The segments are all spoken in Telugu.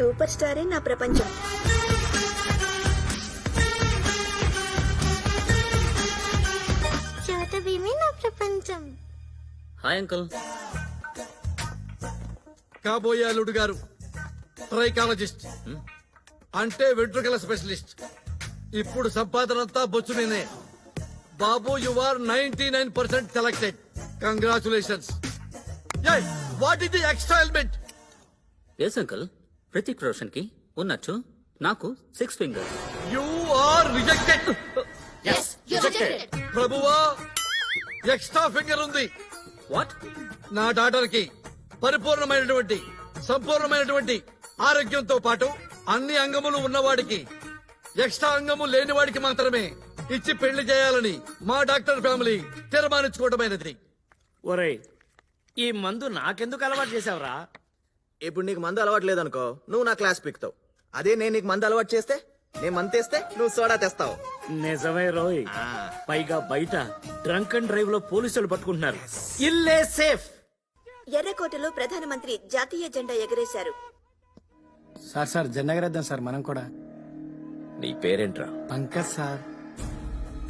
సూపర్ స్టారే నా ప్రపంచం. చోటభీమే నా ప్రపంచం. Hi uncle. కాబోయే అల్లుడు గారు ట్రైకాలజిస్ట్ అంటే వెంట్రుకల స్పెషలిస్ట్. ఇప్పుడు సంపాదనంతా బొచ్చు నేనే. బాబు you are 99% selected. Congratulations. What is the extra element? Yes uncle, Pratik Roshan కి ఉన్నచ్చు నాకు 6 ఫింగర్స్. You are rejected. ప్రభువా, ఎక్స్ట్రా ఫింగర్ ఉంది. వాట్? నా డాటర్ కి పరిపూర్ణమైనటువంటి సంపూర్ణమైనటువంటి ఆరోగ్యంతో పాటు అన్ని అంగములు ఉన్నవాడికి ఎక్స్ట్రా అంగము లేని వాడికి మాత్రమే ఇచ్చి పెళ్లి చేయాలని మా డాక్టర్ ఫ్యామిలీ తీర్మానించుకోవటమైనది. ఒరేయ్, ఈ మందు నాకెందుకు అలవాటు చేసావురా? ఇప్పుడు నీకు మందు అలవాటు లేదనుకో, నువ్వు నా క్లాస్ పిక్తావు. అదే నేను నీకు మందు అలవాటు చేస్తే, నేను మందు తెస్తే నువ్వు సోడా తెస్తావు. నిజమే రోయ్. పైగా బయట డ్రంక్ అండ్ డ్రైవ్ లో పోలీసులు పట్టుకుంటున్నారు. ఇల్లే సేఫ్. ఎర్రకోటలో ప్రధానమంత్రి జాతీయ జెండా ఎగరేశారు. సార్ జెండా ఎగరేద్దాం సార్ మనం కూడా. నీ పేరేంట్రా? పంకజ్ సార్.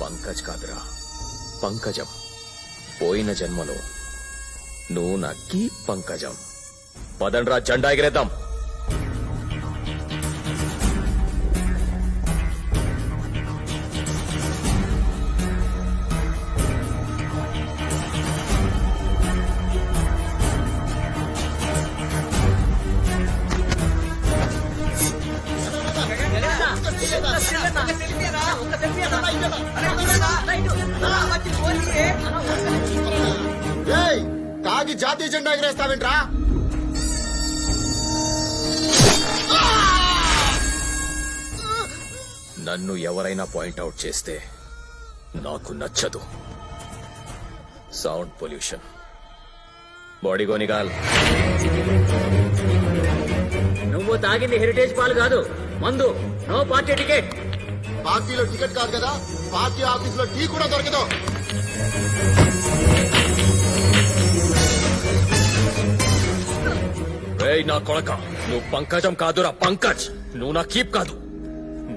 పంకజ్ కాదురా, పంకజం. పోయిన జన్మలో నువ్వు నా కీ పంకజం. పదండ్రా, జెండా ఎగరేద్దాం. తాగి జాతీయ జెండా ఎగరేస్తావేంట్రా? నన్ను ఎవరైనా పాయింట్అవుట్ చేస్తే నాకు నచ్చదు. Sound pollution. బాడీ గోనిగాల్. నువ్వు తాగింది హెరిటేజ్ పాలు కాదు, మందు. No party ticket. పార్టీలో టికెట్ కాదు కదా, పార్టీ ఆఫీస్ లో టీ కూడా దొరకదు. రేయ్ నా కొడక, నువ్వు పంకజం కాదురా పంకజ్. నువ్వు నా కీప్ కాదు,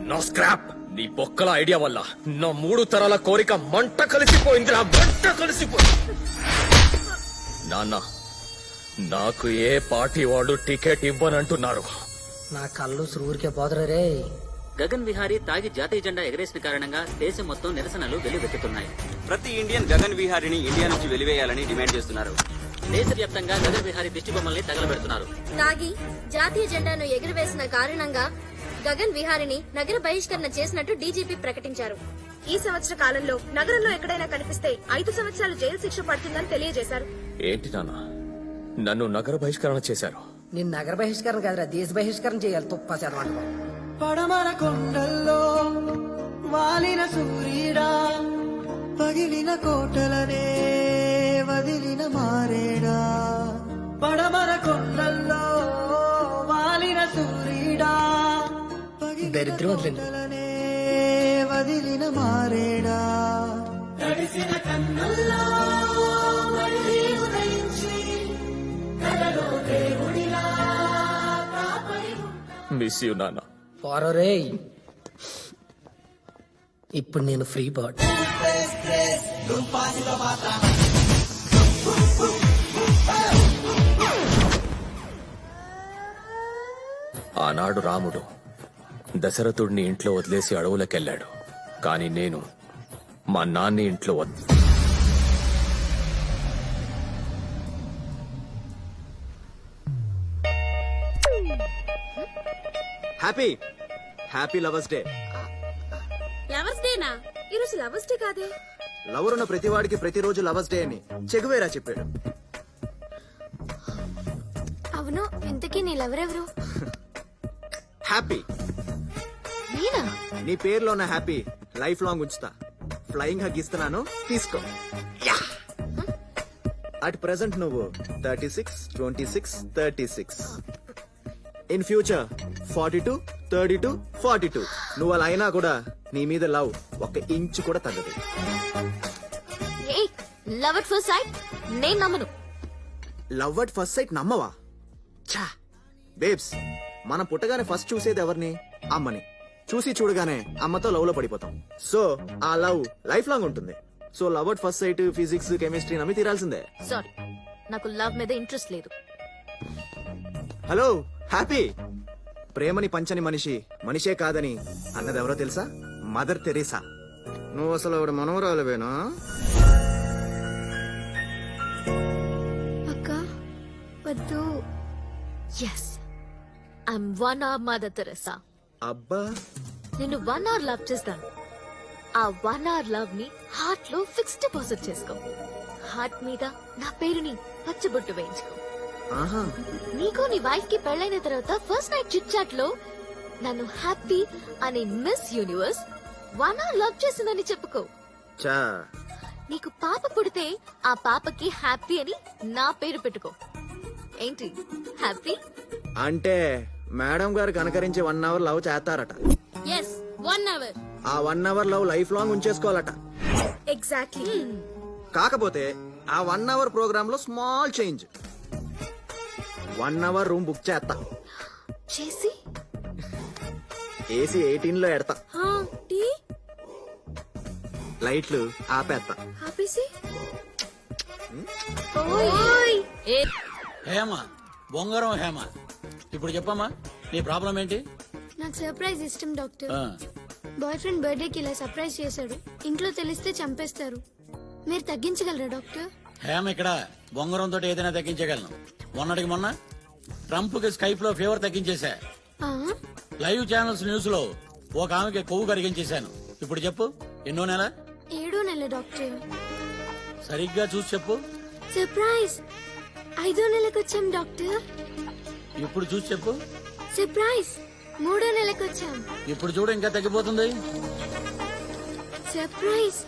నా స్క్రాప్. నీ బొక్కల ఐడియా వల్ల నా 3 తరాల కోరిక మంట కలిసిపోయిందిరా, మంట కలిసిపోయింది. నాన్న, నాకు ఏ పార్టీ వాళ్ళు టికెట్ ఇవ్వనంటున్నారు. నా కళ్ళు ఊరికే పోదరు రే. గగన్ విహారీ తాగి జాతీయ జెండా ఎగరేసిన కారణంగా దేశం మొత్తం నిరసనలు వెల్లువెత్తుతున్నాయి. ప్రతి ఇండియన్ గగన్ విహారీని ఇండియా నుంచి వెలివేయాలని డిమాండ్ చేస్తున్నారు. దేశవ్యాప్తంగా గగన్ విహారీ దిష్టి బొమ్మల్ని తగలబెడుతున్నారు. తాగి జాతీయ జెండాను ఎగురవేసిన కారణంగా గగన్ విహారిని నగర బహిష్కరణ చేసినట్టు డీజీపీ ప్రకటించారు. ఈ సంవత్సర కాలంలో నగరంలో ఎక్కడైనా కనిపిస్తే 5 సంవత్సరాలు జైలు శిక్ష పడుతుందని తెలియజేశారు. ఏంటి నాన్న, నన్ను నగర బహిష్కరణ చేశారు? నేను నగర బహిష్కరణ కాదురా, దేశ బహిష్కరణ చేయాలి. తుప్ప చదవండి. పడమర కొండల్లో వాలిన సూర్యుడా, పగిలిన కోటలనే వదిలిన మారేడా. పడమర కొండల్లో వాలిన సూర్యుడా, దరిద్రం వదిలింది. కోటలనే వదిలిన మారేడా. తడిసిన కన్నుల్లో మళ్ళీ ఉదయించి కలలో దేవుడిలా మిస్ యూ నాన్న. పోరో రే. ఇప్పుడు నేను ఫ్రీ బర్డ్. ఆనాడు రాముడు దశరథుడిని ఇంట్లో వదిలేసి అడవులకెళ్లాడు. కాని నేను మా నాన్ని ఇంట్లో happy happy lovers day. Lovers డేనా? ఈరోజు లవర్స్ డే కాదే. లవర్ ఉన్న ప్రతి వాడికి ప్రతిరోజు లవర్స్ డే అని చెగువేరా చెప్పాడు. అవును, ఇంతకీ నీ లవరెవరు? హ్యాపీ. నేనా? నీ పేరులో ఉన్న హ్యాపీ లైఫ్ లాంగ్ ఉంచుతా. ఫ్లయింగ్ హగ్ ఇస్తున్నాను, తీసుకో. అట్ ప్రెసెంట్ నువ్వు 36, 26, 36. In future 42, 32, 42. నువ్వు అలా అయినా కూడా నీ మీద లవ్ 1 ఇంచు కూడా తగ్గదు. లవ్ అట్ ఫస్ట్ సైట్ నేను నమ్మను. లవ్ అట్ ఫస్ట్ సైట్ నమ్మవా? ఛా బేబ్స్, మనం పుట్టగానే ఫస్ట్ చూసేది ఎవరిని? అమ్మని. చూసి చూడగానే అమ్మతో లవ్ లో పడిపోతాం. సో ఆ లవ్ లైఫ్ లాంగ్ ఉంటుంది. So love at first sight, physics, chemistry నమ్మి తీరాల్సిందే. సారీ, నాకు లవ్ మీద ఇంట్రెస్ట్ లేదు. Hello happy. ప్రేమని పంచని మనిషి మనిషే కాదని అన్నది ఎవరో తెలుసా? Mother Teresa. నువ్వు అసలు ఆవిడ మనవరాలువేనా? అక్క వద్దు. Yes, I'm 1 hour mother Teresa. అబ్బా, నిన్ను 1 hour లవ్ చేస్తాను. ఆ 1 hour లవ్ ని హార్ట్ లో ఫిక్స్ డిపాజిట్ చేసుకో. హార్ట్ మీద నా పేరుని పచ్చబొట్టు వేయించుకో. ఆహా, నీకు నీ వైఫ్ కి పెళ్ళైన తర్వాత ఫస్ట్ నైట్ చిట్ చాట్ లో నన్ను హ్యాపీ అనే మిస్ యూనివర్స్ 1 hour లవ్ చేసిందని చెప్పుకో. చా. నీకు పాప పుడితే ఆ పాపకి హ్యాపీ అని నా పేరు పెట్టుకో. ఏంటి హ్యాపీ? అంటే మేడం గారికి అనుకరించి 1 hour లవ్ చేస్తారట. Yes, 1 hour. ఆ 1 hour లవ్ లైఫ్ లాంగ్ ఉంచేసుకోవాలట. ఎగ్జాక్ట్లీ. కాకపోతే ఆ 1 hour ప్రోగ్రామ్ లో small change. 1 hour room book చేస్తా. చేసి ఏసీ 18 లో ఎడతా. టీ లైట్లు ఆపేస్తా. ఆపేసి ఓయ్. ఏ హేమ, బొంగరం హేమ, ఇప్పుడు చెప్పమ్మా నీ ప్రాబ్లం ఏంటి? నాకు సర్ప్రైజ్ ఇష్టం డాక్టర్. బాయ్ ఫ్రెండ్ బర్త్డేకి ఇలా సర్ప్రైజ్ చేశాడు. ఇంట్లో తెలిస్తే చంపేస్తారు. మీరు తగ్గించగలరా డాక్టర్? హేమ ఇక్కడ బొంగరం తోటి ఏదైనా తగ్గించగలను. మొన్నటికి మొన్న ట్రంప్ కి స్కైప్ లో ఫీవర్ తగ్గించేశా. ఆ? లైవ్ ఛానల్స్ న్యూస్ లో ఒక ఆమెకి కొవ్వు కరిగించేశాను. ఇప్పుడు చెప్పు, ఎన్నో నెల? 7వ నెల డాక్టర్. సరిగ్గా చూసి చెప్పు. సర్ప్రైజ్ 5వ నెలకు వచ్చాం డాక్టర్. ఇప్పుడు చూసి చెప్పు. సర్ప్రైజ్ 3వ నెలకు వచ్చాం. ఇప్పుడు చూడు, ఇంకా తగ్గిపోతుంది. Surprise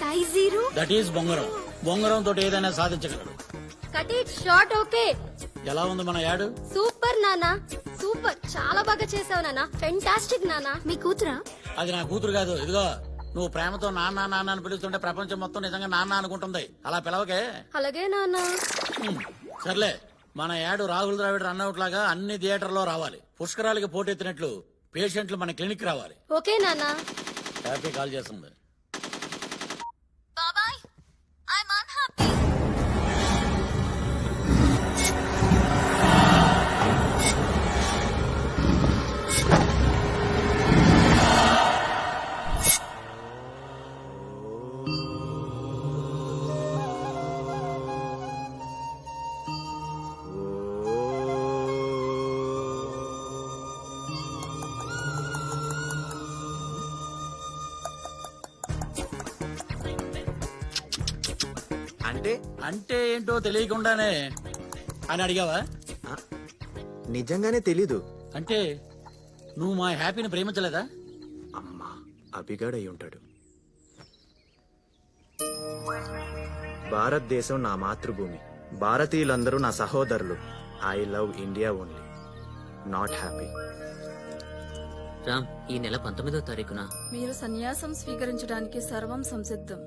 size 0. దట్ ఈస్ బొంగరం. బొంగరం తోటి ఏదైనా సాధించగలడు. Cut it short. ఓకే, ఎలా ఉంది మన యాడ్? సూపర్ నానా, సూపర్. చాలా బాగా చేసావు నానా. ఫెంటాస్టిక్ నానా. మీ కూతురా? అది నా కూతురు కాదు. ఇదిగో, నువ్వు ప్రేమతో నాన్న నాన్న అని పిలుస్తుంటే ప్రపంచం మొత్తం నిజంగా నాన్న అనుకుంటుంది. అలా పిలవకే. అలాగే నానా. సర్లే, మన యాడ్ రాహుల్ ద్రావిడ్ రన్అవుట్ లాగా అన్ని థియేటర్లో రావాలి. పుష్కరాలకి పోటెత్తినట్లు పేషెంట్లు మన క్లినిక్ రావాలి. ఓకే నానా. హ్యాపీ కాల్ చేస్తుంది. బాబాయ్, ఐఎమ్ అన్హ్యాపీ. అంటే అంటే ఏంటో తెలియకుండానే అని అడిగావా? నిజంగానే తెలీదు. అంటే నువ్వు మా హ్యాపీని ప్రేమించలేదా? అమ్మా, అభిగాడు అయి ఉంటాడు. భారతదేశం నా మాతృభూమి. భారతీయులందరూ నా సహోదరులు. I love India only. Not happy. Ram, ఈ నెల 19వ తారీఖున మీరు సన్యాసం స్వీకరించడానికి సర్వం సంసిద్ధం.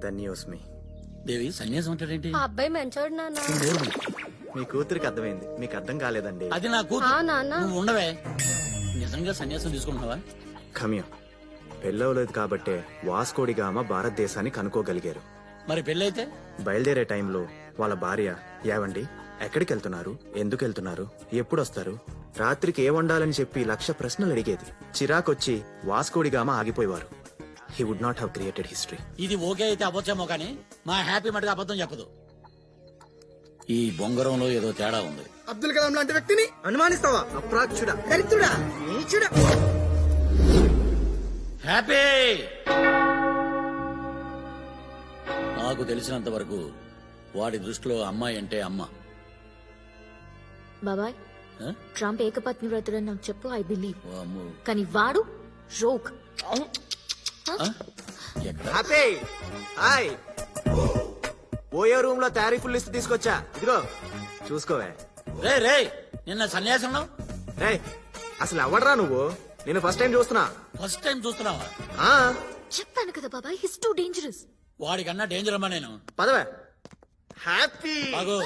ధన్యోస్మి. దేవి, సన్యాసం అంటాడేంటి? ఆ అబ్బాయి మంచోడు నానా. మీ కూతురికి అర్థమైంది, మీకు అర్థం కాలేదండి. అది నా ఆ కూతురు. నానా. నువ్వు ఉండవే. నిజంగా సన్యాసం తీసుకుంటున్నావా? ఖమ్యం. పెళ్ళవలేదు కాబట్టే వాస్కోడిగామ భారతదేశాన్ని కనుక్కోగలిగారు. మరి పెళ్ళైతే? బయలుదేరే టైంలో వాళ్ళ భార్య, ఏవండి ఎక్కడికి వెళ్తున్నారు, ఎందుకు వెళ్తున్నారు, ఎప్పుడు వస్తారు, రాత్రికి ఏ వండాలని చెప్పి 1,00,000 ప్రశ్నలు అడిగేది. చిరాకొచ్చి వాస్కోడిగామ ఆగిపోయేవారు. He would not have created history. ఇది ఓకే అయితే అబద్ధమో కానీ మా హ్యాపీ మటుకు అబద్ధం చెప్పదు. ఈ బొంగరంలో ఏదో తేడా ఉంది. అబ్దుల్ కలాం లాంటి వ్యక్తిని అనుమానిస్తావా? అప్రాచ్యుడా, దరిద్రుడా, నీచుడా. హ్యాపీ, నాకు తెలిసినంత వరకు వాడి దృష్టిలో అమ్మాయి అంటే అమ్మ. బాబాయ్, ఆ? ట్రంప్ ఏకపత్ని వ్రతుడని నాకు చెప్పు. I believe. వామ్మో. కానీ వాడు రోక్. ఆ? ఎక్కడ? Happy hi. ఓయో రూమ్ లో తారీఫుల్ లిస్ట్ తీసుకొచ్చా, ఇదిగో చూసుకోవే. రే రే, నిన్న సన్యాసంలో రే, అసలు ఎవడరా నువ్వు? నేను ఫస్ట్ టైం చూస్తున్నా. ఫస్ట్ టైం చూస్తున్నావా? ఆ, చెప్పాను కదా బాబాయ్, హిస్ టూ డేంజరస్. వాడికన్నా డేంజర్ అమ్మా నేను. పదవే. హ్యాపీ. బాగు,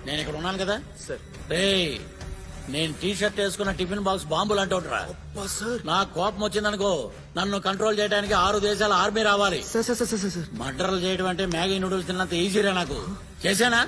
నేను ఇక్కడ ఉన్నాను కదా సార్. రేయ్ నేను టీ షర్ట్ వేసుకున్న టిఫిన్ బాక్స్ బాంబులు అంటుంటరా నా కోపం వచ్చిందనుకో నన్ను కంట్రోల్ చేయడానికి 6 దేశాల ఆర్మీ రావాలి. Sir sir sir sir sir మర్డర్లు చేయడం అంటే మ్యాగీ నూడిల్స్ తిన్నంత ఈజీరా నాకు. చేశానా?